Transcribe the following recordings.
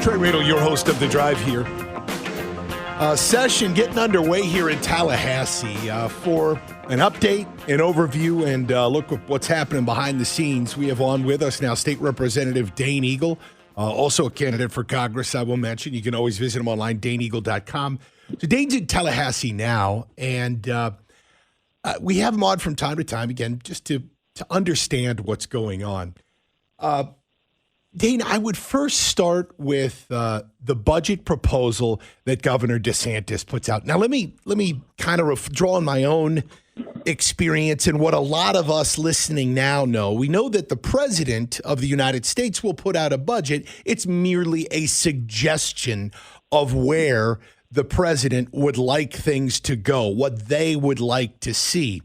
Trey Radel, your host of The Drive here. Session getting underway here in Tallahassee for an update, an overview, and look at what's happening behind the scenes. We have on with us now State Representative Dane Eagle, also a candidate for Congress, I will mention. You can always visit him online, daneeagle.com. So Dane's in Tallahassee now, and we have him on from time to time, again, just to understand what's going on. Dane, I would first start with the budget proposal that Governor Desantis puts out. Now, let me kind of draw on my own experience and what a lot of us listening now know. We know that the president of the United States will put out a budget. It's merely a suggestion of where the president would like things to go, what they would like to see.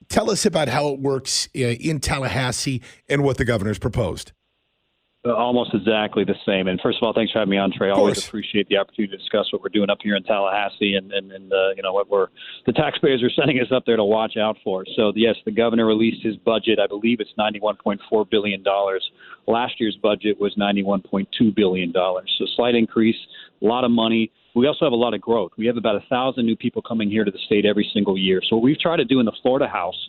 Tell us about how it works in Tallahassee and what the governor's proposed. Almost exactly the same. And first of all, thanks for having me on, Trey. I always appreciate the opportunity to discuss what we're doing up here in Tallahassee and what the taxpayers are sending us up there to watch out for. So, yes, the governor released his budget. I believe it's $91.4 billion. Last year's budget was $91.2 billion. So slight increase, a lot of money. We also have a lot of growth. We have about 1,000 new people coming here to the state every single year. So what we've tried to do in the Florida House,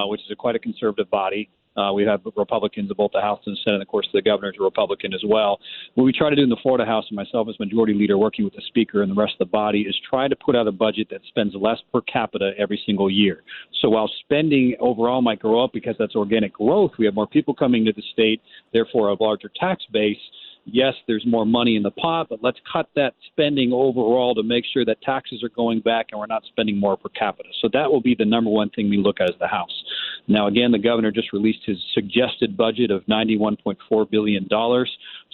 which is quite a conservative body, we have Republicans in both the House and the Senate. And of course, the governor's a Republican as well. What we try to do in the Florida House, and myself as majority leader working with the speaker and the rest of the body, is try to put out a budget that spends less per capita every single year. So while spending overall might grow up because that's organic growth, we have more people coming to the state, therefore a larger tax base. Yes, there's more money in the pot, but let's cut that spending overall to make sure that taxes are going back and we're not spending more per capita. So that will be the number one thing we look at as the House. Now, again, the governor just released his suggested budget of $91.4 billion.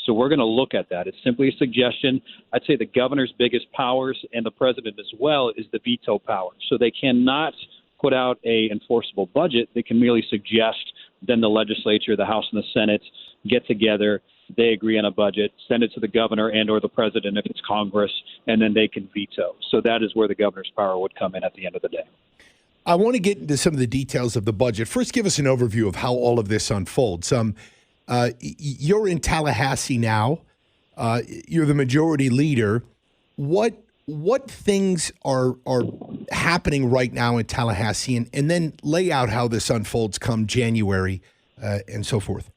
So we're going to look at that. It's simply a suggestion. I'd say the governor's biggest powers, and the president as well, is the veto power. So they cannot put out a enforceable budget. They can merely suggest. Then the legislature, the House and the Senate, get together. They agree on a budget, send it to the governor and or the president if it's Congress, and then they can veto. So that is where the governor's power would come in at the end of the day. I want to get into some of the details of the budget. First, give us an overview of how all of this unfolds. You're in Tallahassee now. You're the majority leader. What things are happening right now in Tallahassee, and then lay out how this unfolds come January and so forth?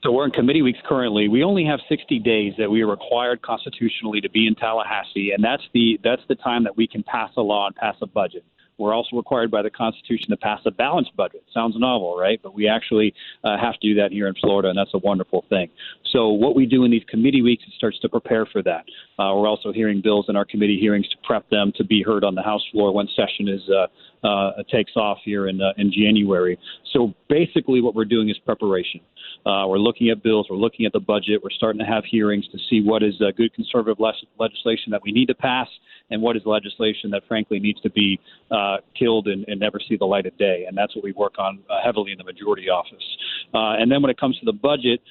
So we're in committee weeks currently. We only have 60 days that we are required constitutionally to be in Tallahassee, and that's the time that we can pass a law and pass a budget. We're also required by the Constitution to pass a balanced budget. Sounds novel, right? But we actually have to do that here in Florida, and that's a wonderful thing. So what we do in these committee weeks, it starts to prepare for that. We're also hearing bills in our committee hearings to prep them to be heard on the House floor when session takes off here in January. So basically what we're doing is preparation. We're looking at bills. We're looking at the budget. We're starting to have hearings to see what is good conservative legislation that we need to pass and what is legislation that, frankly, needs to be killed and never see the light of day. And that's what we work on heavily in the majority office. And then when it comes to the budget,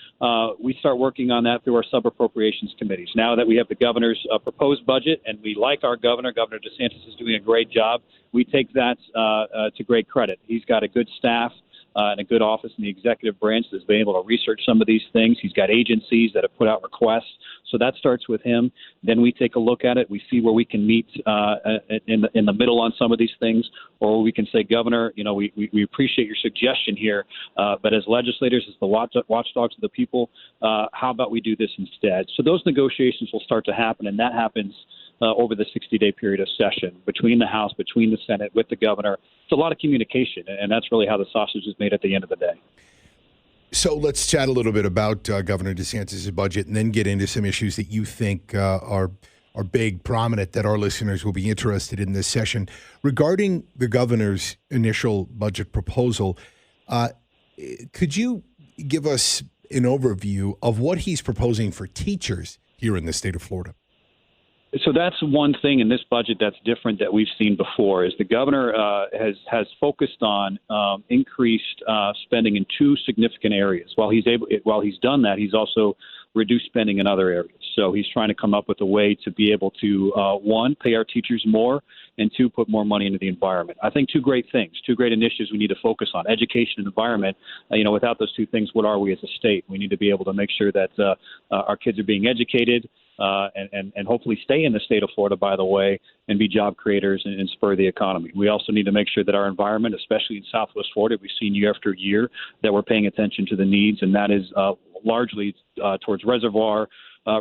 we start working on that through our sub-appropriations committees. Now that we have the governor's proposed budget and we like our governor, Governor Desantis is doing a great job, we take that to great credit. He's got a good staff. And a good office in the executive branch that's been able to research some of these things. He's got agencies that have put out requests. So that starts with him. Then we take a look at it. We see where we can meet in the middle on some of these things, or we can say, Governor, we appreciate your suggestion here, but as legislators, as the watchdogs of the people, how about we do this instead? So those negotiations will start to happen, and that happens over the 60-day period of session between the House, between the Senate, with the governor. It's a lot of communication, and that's really how the sausage is made at the end of the day. So let's chat a little bit about Governor DeSantis' budget and then get into some issues that you think are big, prominent, that our listeners will be interested in this session. Regarding the governor's initial budget proposal, could you give us an overview of what he's proposing for teachers here in the state of Florida? So that's one thing in this budget that's different that we've seen before is the governor has focused on increased spending in two significant areas. While he's done that, he's also reduce spending in other areas. So he's trying to come up with a way to be able to, one, pay our teachers more, and two, put more money into the environment. I think two great things, two great initiatives we need to focus on: education and environment. Without those two things, what are we as a state? We need to be able to make sure that our kids are being educated and hopefully stay in the state of Florida, by the way, and be job creators and spur the economy. We also need to make sure that our environment, especially in Southwest Florida, we've seen year after year that we're paying attention to the needs, and that is largely towards reservoir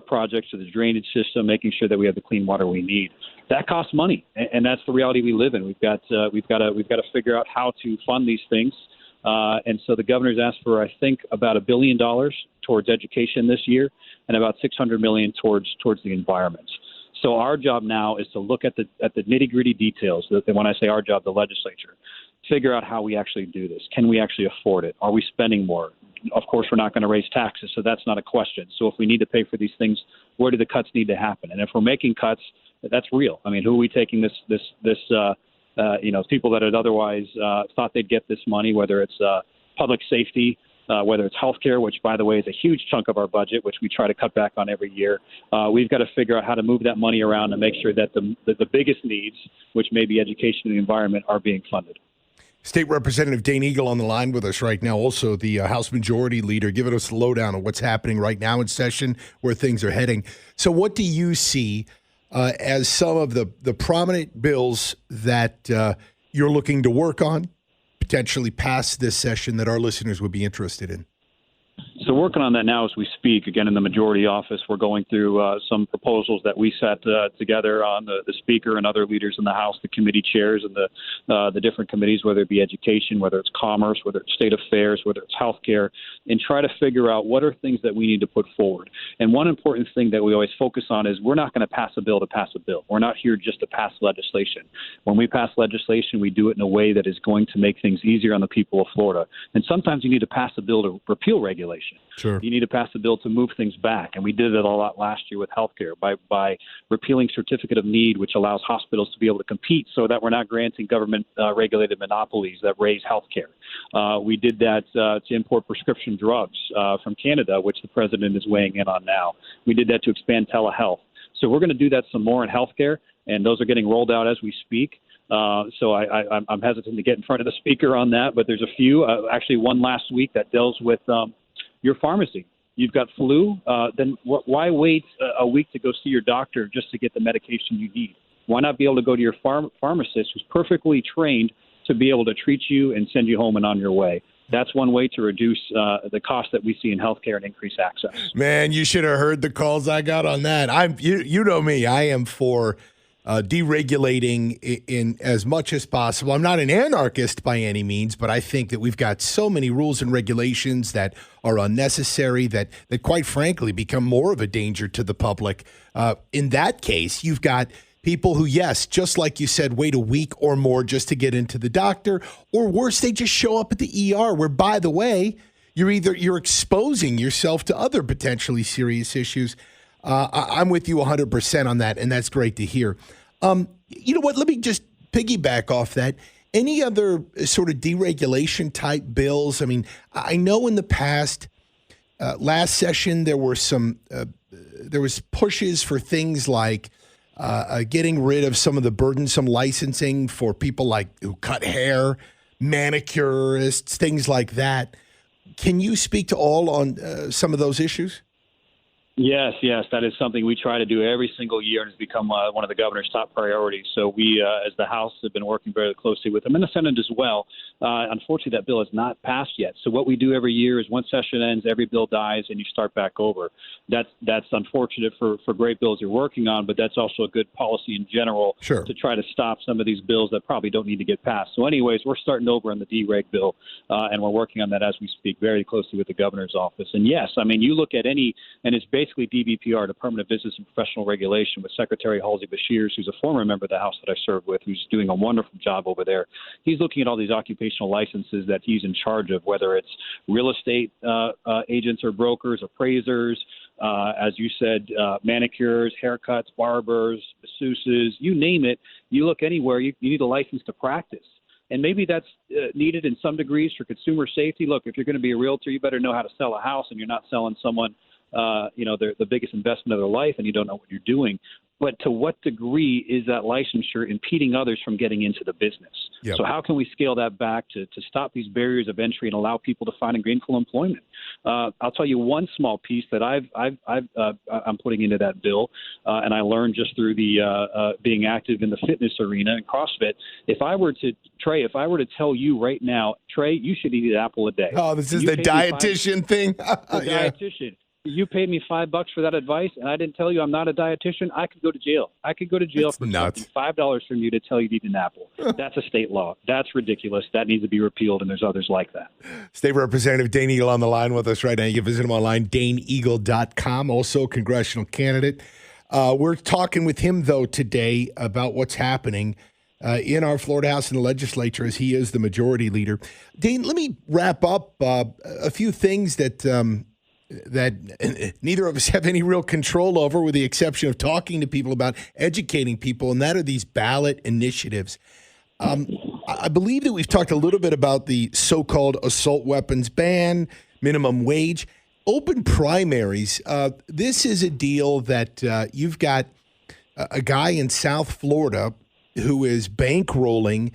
projects to the drainage system, making sure that we have the clean water we need. That costs money, and that's the reality we live in. We've got to figure out how to fund these things. And so the governor's asked for, I think, about $1 billion towards education this year, and about $600 million towards the environment. So our job now is to look at the nitty-gritty details. When I say our job, the legislature, figure out how we actually do this. Can we actually afford it? Are we spending more? Of course, we're not going to raise taxes, so that's not a question. So if we need to pay for these things, where do the cuts need to happen? And if we're making cuts, that's real. I mean, who are we taking this people that had otherwise thought they'd get this money, whether it's public safety, whether it's healthcare, which, by the way, is a huge chunk of our budget, which we try to cut back on every year. We've got to figure out how to move that money around and make sure that the biggest needs, which may be education and the environment, are being funded. State Representative Dane Eagle on the line with us right now, also the House Majority Leader, giving us a lowdown on what's happening right now in session, where things are heading. So what do you see as some of the prominent bills that you're looking to work on, potentially pass this session, that our listeners would be interested in? So working on that now as we speak. Again, in the majority office, we're going through some proposals that we set together on the speaker and other leaders in the House, the committee chairs, and the different committees, whether it be education, whether it's commerce, whether it's state affairs, whether it's healthcare, and try to figure out what are things that we need to put forward. And one important thing that we always focus on is we're not going to pass a bill to pass a bill. We're not here just to pass legislation. When we pass legislation, we do it in a way that is going to make things easier on the people of Florida. And sometimes you need to pass a bill to repeal regulation. Sure. You need to pass a bill to move things back. And we did it a lot last year with healthcare by repealing certificate of need, which allows hospitals to be able to compete so that we're not granting government regulated monopolies that raise healthcare. We did that to import prescription drugs from Canada, which the president is weighing in on now. We did that to expand telehealth. So we're going to do that some more in healthcare, and those are getting rolled out as we speak. So I'm hesitant to get in front of the speaker on that, but there's a few. Actually, one last week that deals with your pharmacy. You've got flu, then why wait a week to go see your doctor just to get the medication you need? Why not be able to go to your pharmacist who's perfectly trained to be able to treat you and send you home and on your way? That's one way to reduce the cost that we see in healthcare and increase access. Man, you should have heard the calls I got on that. You know me, I am for deregulating in as much as possible. I'm not an anarchist by any means, but I think that we've got so many rules and regulations that are unnecessary that quite frankly become more of a danger to the public. In that case, you've got people who, yes, just like you said, wait a week or more just to get into the doctor, or worse, they just show up at the ER where, by the way, you're exposing yourself to other potentially serious issues. I'm with you 100% on that, and that's great to hear. You know what? Let me just piggyback off that. Any other sort of deregulation type bills? I mean, I know in the past, last session, there was pushes for things like getting rid of some of the burdensome licensing for people like who cut hair, manicurists, things like that. Can you speak to all on some of those issues? Yes, that is something we try to do every single year, and has become one of the governor's top priorities. So we, as the House, have been working very closely with them, and the Senate as well. Unfortunately, that bill has not passed yet. So what we do every year is once session ends, every bill dies, and you start back over. That's unfortunate for great bills you're working on, but that's also a good policy in general to try to stop some of these bills that probably don't need to get passed. So anyways, we're starting over on the dereg bill, and we're working on that as we speak very closely with the governor's office. And yes, I mean, you look at any, and it's basically DBPR, Department of Business and Professional Regulation, with Secretary Halsey Bashir, who's a former member of the House that I served with, who's doing a wonderful job over there. He's looking at all these occupational licenses that he's in charge of, whether it's real estate agents or brokers, appraisers, as you said, manicures, haircuts, barbers, masseuses, you name it. You look anywhere, you need a license to practice. And maybe that's needed in some degrees for consumer safety. Look, if you're going to be a realtor, you better know how to sell a house, and you're not selling someone they're the biggest investment of their life, and you don't know what you're doing. But to what degree is that licensure impeding others from getting into the business? Yep. So how can we scale that back to stop these barriers of entry and allow people to find gainful employment? I'll tell you one small piece that I'm putting into that bill, and I learned just through the being active in the fitness arena and CrossFit. If I were to tell you right now, Trey, you should eat an apple a day. Oh, this is the dietitian thing. Dietitian. You paid me $5 for that advice, and I didn't tell you I'm not a dietitian. I could go to jail. I could go to jail for $5 from you to tell you to eat an apple. That's a state law. That's ridiculous. That needs to be repealed, and there's others like that. State Representative Dane Eagle on the line with us right now. You can visit him online, DaneEagle.com, also congressional candidate. We're talking with him, though, today about what's happening in our Florida House and the legislature as he is the majority leader. Dane, let me wrap up a few things that neither of us have any real control over, with the exception of talking to people about, educating people, and that are these ballot initiatives. I believe that we've talked a little bit about the so-called assault weapons ban, minimum wage, open primaries. This is a deal that you've got a guy in South Florida who is bankrolling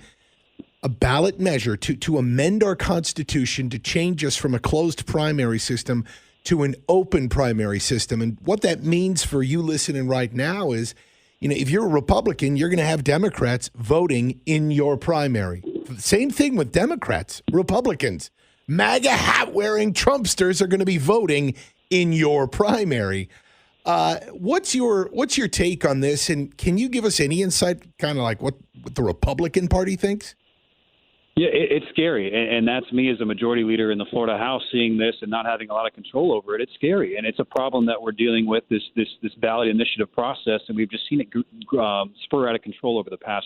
a ballot measure to amend our Constitution to change us from a closed primary system to an open primary system. And what that means for you listening right now is, if you're a Republican, you're going to have Democrats voting in your primary. Same thing with Democrats, Republicans. MAGA hat-wearing Trumpsters are going to be voting in your primary. What's your take on this? And can you give us any insight, kind of like what the Republican Party thinks? Yeah, it's scary, and that's me as a majority leader in the Florida House seeing this and not having a lot of control over it. It's scary, and it's a problem that we're dealing with, this ballot initiative process, and we've just seen it spur out of control over the past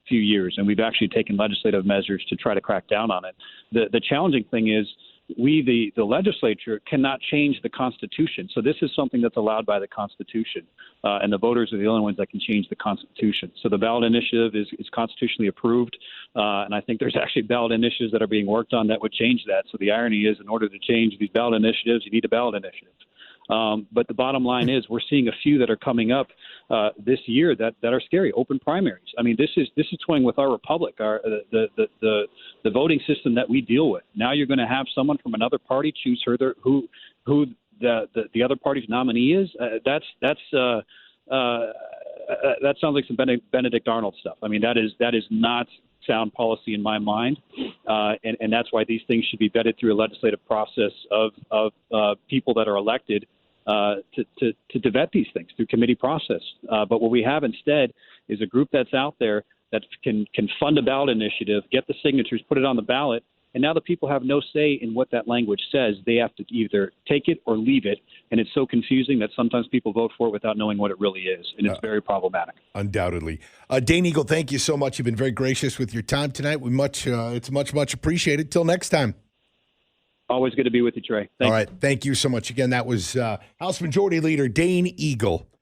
few years, and we've actually taken legislative measures to try to crack down on it. The challenging thing is we, the legislature, cannot change the Constitution. So this is something that's allowed by the Constitution, and the voters are the only ones that can change the Constitution. So the ballot initiative is constitutionally approved, and I think there's actually ballot initiatives that are being worked on that would change that. So the irony is, in order to change these ballot initiatives, you need a ballot initiative. But the bottom line is, we're seeing a few that are coming up this year that are scary. Open primaries. I mean, this is toying with our republic, the voting system that we deal with. Now you're going to have someone from another party choose who the other party's nominee is. That sounds like some Benedict Arnold stuff. I mean, that is not sound policy in my mind, and that's why these things should be vetted through a legislative process of people that are elected to vet these things through committee process. But what we have instead is a group that's out there that can fund a ballot initiative, get the signatures, put it on the ballot, and now the people have no say in what that language says. They have to either take it or leave it, and it's so confusing that sometimes people vote for it without knowing what it really is, and it's very problematic. Undoubtedly. Dane Eagle, thank you so much. You've been very gracious with your time tonight. It's much appreciated. Till next time. Always good to be with you, Trey. All right. Thank you so much. Again, that was House Majority Leader Dane Eagle.